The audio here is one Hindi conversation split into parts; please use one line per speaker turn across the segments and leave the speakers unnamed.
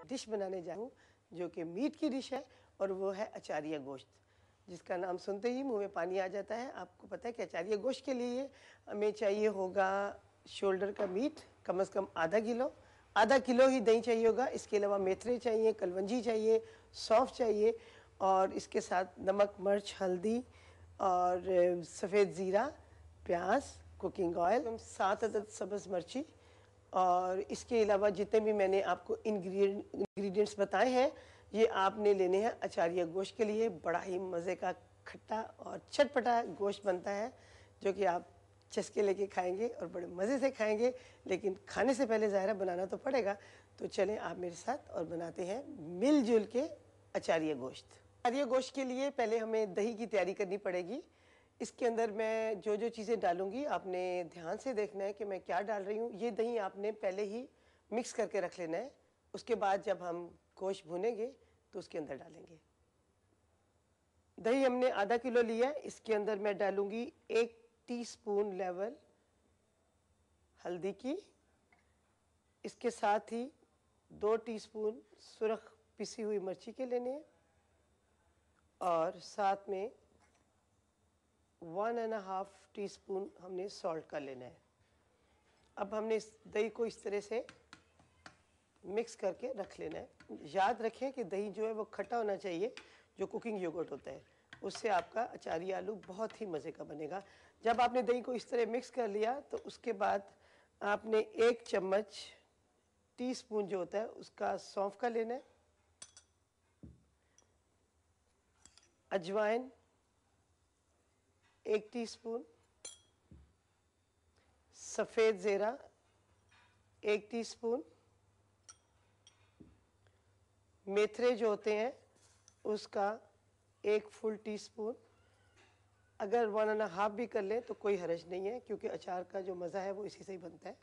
डिश बनाने जा रही हूँ जो कि मीट की डिश है और वो है अचारिया गोश्त, जिसका नाम सुनते ही मुंह में पानी आ जाता है। आपको पता है कि अचारिया गोश्त के लिए हमें चाहिए होगा शोल्डर का मीट कम से कम आधा किलो ही दही चाहिए होगा। इसके अलावा मेथरे चाहिए, कलवंजी चाहिए, सौंफ चाहिए और इसके साथ नमक, मिर्च, हल्दी और सफ़ेद ज़ीरा, प्याज, कुकिंग ऑयल, 7 अदद सब्ज़ मिर्ची और इसके अलावा जितने भी मैंने आपको इंग्रेडिएंट्स बताए हैं ये आपने लेने हैं अचारिया गोश्त के लिए। बड़ा ही मज़े का खट्टा और चटपटा गोश्त बनता है जो कि आप चस्के लेके खाएंगे और बड़े मज़े से खाएंगे, लेकिन खाने से पहले ज़ाहिर बनाना तो पड़ेगा। तो चलें आप मेरे साथ और बनाते हैं मिलजुल के अचारिया गोश्त। अचारिया गोश्त के लिए पहले हमें दही की तैयारी करनी पड़ेगी। इसके अंदर मैं जो जो चीज़ें डालूंगी आपने ध्यान से देखना है कि मैं क्या डाल रही हूँ। ये दही आपने पहले ही मिक्स करके रख लेना है, उसके बाद जब हम गोश्त भुनेंगे तो उसके अंदर डालेंगे। दही हमने आधा किलो लिया है। इसके अंदर मैं डालूंगी 1 टीस्पून लेवल हल्दी की, इसके साथ ही 2 टीस्पून सुरख पिसी हुई मिर्ची के लेने हैं और साथ में 1.5 टीस्पून हमने सॉल्ट का लेना है। अब हमने इस दही को इस तरह से मिक्स करके रख लेना है। याद रखें कि दही जो है वो खट्टा होना चाहिए, जो कुकिंग योगर्ट होता है, उससे आपका अचारी आलू बहुत ही मज़े का बनेगा। जब आपने दही को इस तरह मिक्स कर लिया तो उसके बाद आपने 1 चम्मच टीस्पून जो होता है उसका सौंफ का लेना है, अजवाइन 1 टीस्पून, सफ़ेद ज़ीरा 1 टीस्पून, मेथरे जो होते हैं उसका 1 फुल टीस्पून। अगर 1.5 भी कर लें तो कोई हर्ज नहीं है, क्योंकि अचार का जो मज़ा है वो इसी से ही बनता है।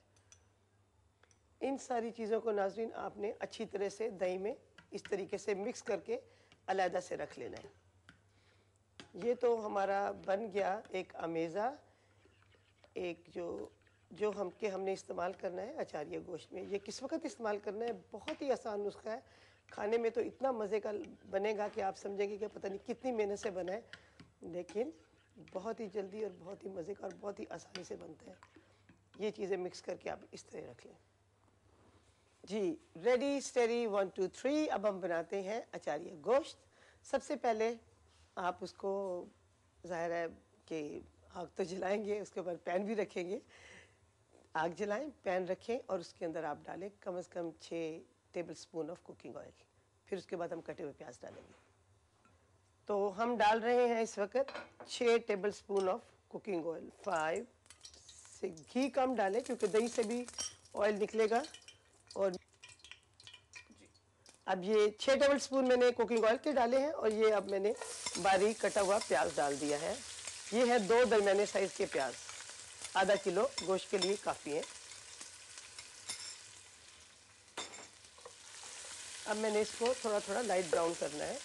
इन सारी चीज़ों को नाज़रीन आपने अच्छी तरह से दही में इस तरीके से मिक्स करके अलहदा से रख लेना है। ये तो हमारा बन गया एक अमेज़ा, एक जो हमने इस्तेमाल करना है अचारिया गोश्त में। ये किस वक्त इस्तेमाल करना है, बहुत ही आसान नुस्खा है। खाने में तो इतना मज़े का बनेगा कि आप समझेंगे कि पता नहीं कितनी मेहनत से बना है, लेकिन बहुत ही जल्दी और बहुत ही मज़े का और बहुत ही आसानी से बनता है। ये चीज़ें मिक्स करके आप इस तरह रख लें। जी, रेडी स्टेडी 1 2 3। अब हम बनाते हैं अचारिया गोश्त। सबसे पहले आप उसको ज़ाहिर है कि आग तो जलाएंगे, उसके ऊपर पैन भी रखेंगे। आग जलाएं, पैन रखें और उसके अंदर आप डालें कम से कम 6 table spoon of cooking oil. फिर उसके बाद हम कटे हुए प्याज डालेंगे। तो हम डाल रहे हैं इस वक्त 6 table spoon of cooking oil. 5 से घी कम डालें क्योंकि दही से भी ऑयल निकलेगा। और अब ये 6 टेबल स्पून मैंने कुकिंग ऑयल के डाले हैं और ये अब मैंने बारीक कटा हुआ प्याज डाल दिया है। ये है 2 दरमियाने साइज के प्याज, आधा किलो गोश्त के लिए काफ़ी है। अब मैंने इसको थोड़ा थोड़ा लाइट ब्राउन करना है।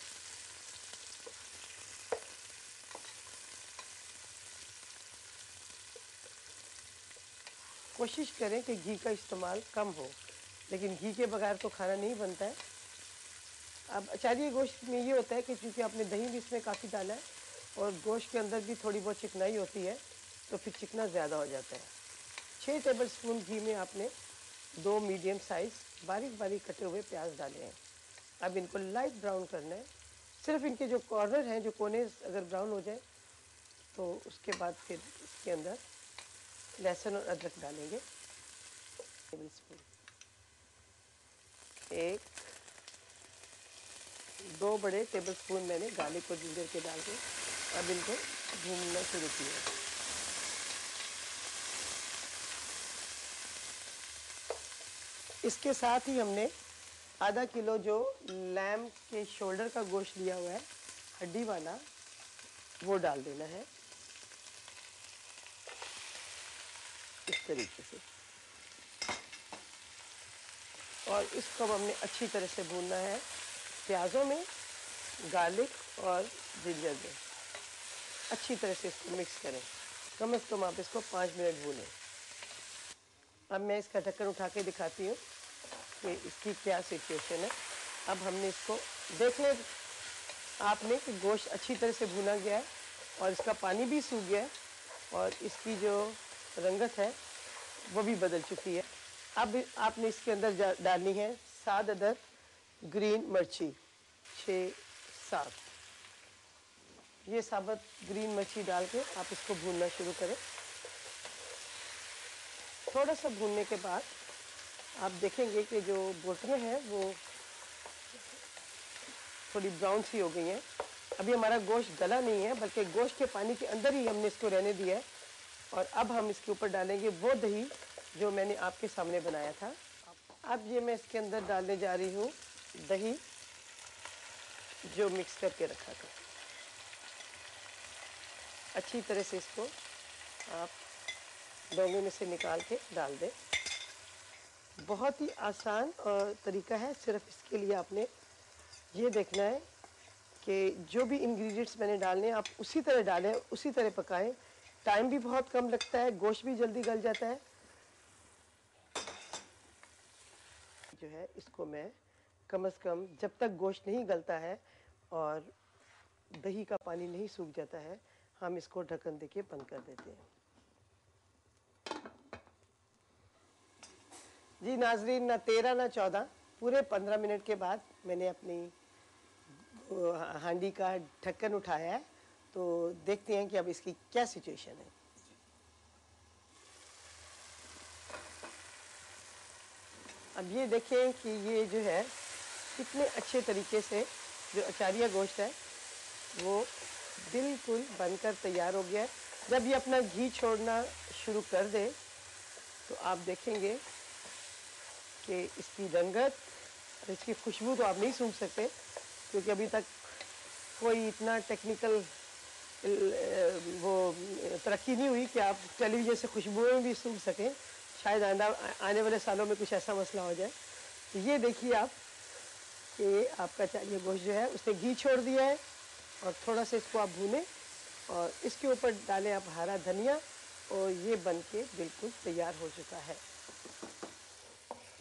कोशिश करें कि घी का इस्तेमाल कम हो, लेकिन घी के बगैर तो खाना नहीं बनता है। अब अचारिया गोश्त में ये होता है कि क्योंकि आपने दही भी इसमें काफ़ी डाला है और गोश्त के अंदर भी थोड़ी बहुत चिकनाई होती है, तो फिर चिकना ज़्यादा हो जाता है। 6 टेबल स्पून घी में आपने 2 मीडियम साइज़ बारीक बारीक कटे हुए प्याज डाले हैं। अब इनको लाइट ब्राउन करना है। सिर्फ इनके जो कॉर्नर हैं, जो कोने अगर ब्राउन हो जाए तो उसके बाद फिर इसके अंदर लहसुन और अदरक डालेंगे। टेबल स्पून 2 बड़े टेबल स्पून मैंने गार्लिक और जिंजर के डाल के अब इनको भूनना शुरू किया। इसके साथ ही हमने आधा किलो जो लैम के शोल्डर का गोश्त लिया हुआ है, हड्डी वाला, वो डाल देना है इस तरीके से। और इसको हमने अच्छी तरह से भूनना है प्याज़ों में, गार्लिक और जिंजर में। अच्छी तरह से इसको मिक्स करें, कम से कम आप इसको 5 मिनट भूनें। अब मैं इसका ढक्कन उठा के दिखाती हूँ कि इसकी क्या सिचुएशन है। अब हमने इसको देख लें आपने कि गोश्त अच्छी तरह से भुना गया है और इसका पानी भी सूख गया है और इसकी जो रंगत है वो भी बदल चुकी है। अब आपने इसके अंदर डालनी है 7 अदद ग्रीन मिर्ची, 6-7। ये साबुत ग्रीन मिर्ची डाल के आप इसको भूनना शुरू करें। थोड़ा सा भूनने के बाद आप देखेंगे कि जो बोटियाँ हैं वो थोड़ी ब्राउन सी हो गई हैं। अभी हमारा गोश्त गला नहीं है, बल्कि गोश्त के पानी के अंदर ही हमने इसको रहने दिया है। और अब हम इसके ऊपर डालेंगे वो दही जो मैंने आपके सामने बनाया था। अब ये मैं इसके अंदर डालने जा रही हूँ दही जो मिक्स करके रखा था। अच्छी तरह से इसको आप डोंगे में से निकाल के डाल दें। बहुत ही आसान तरीका है। सिर्फ इसके लिए आपने ये देखना है कि जो भी इंग्रेडिएंट्स मैंने डालने हैं आप उसी तरह डालें, उसी तरह पकाएं। टाइम भी बहुत कम लगता है, गोश्त भी जल्दी गल जाता है। जो है इसको मैं कम से कम जब तक गोश्त नहीं गलता है और दही का पानी नहीं सूख जाता है, हम इसको ढक्कन देके बंद कर देते हैं। जी नाजरीन, ना 13 ना 14, पूरे 15 मिनट के बाद मैंने अपनी हांडी का ढक्कन उठाया है। तो देखते हैं कि अब इसकी क्या सिचुएशन है। अब ये देखें कि ये जो है कितने अच्छे तरीके से जो अचारिया गोश्त है वो बिल्कुल बनकर तैयार हो गया है। जब ये अपना घी छोड़ना शुरू कर दे तो आप देखेंगे कि इसकी रंगत और इसकी खुशबू तो आप नहीं सूंघ सकते, क्योंकि अभी तक कोई इतना टेक्निकल वो तरक्की नहीं हुई कि आप टेलीविज़न से खुशबुएं भी सूंघ सकें। शायद आने वाले सालों में कुछ ऐसा मसला हो जाए। तो ये देखिए आप कि आपका अचारिया गोश्त जो है उसने घी छोड़ दिया है और थोड़ा सा इसको आप भूनें और इसके ऊपर डालें आप हरा धनिया और ये बन के बिल्कुल तैयार हो चुका है।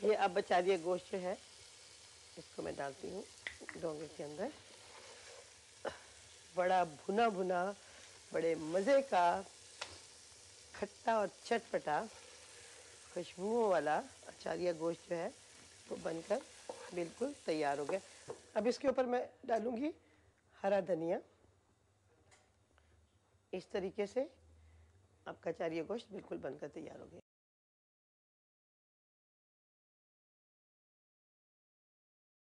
ये अब अचारिया गोश्त जो है इसको मैं डालती हूँ डोंगे के अंदर। बड़ा भुना भुना, बड़े मज़े का, खट्टा और चटपटा, खुशबुओं वाला अचारिया गोश्त जो है वो बनकर बिल्कुल तैयार हो गया। अब इसके ऊपर मैं डालूँगी हरा धनिया। इस तरीके से आपका अचारिया गोश्त बिल्कुल बनकर तैयार हो गया।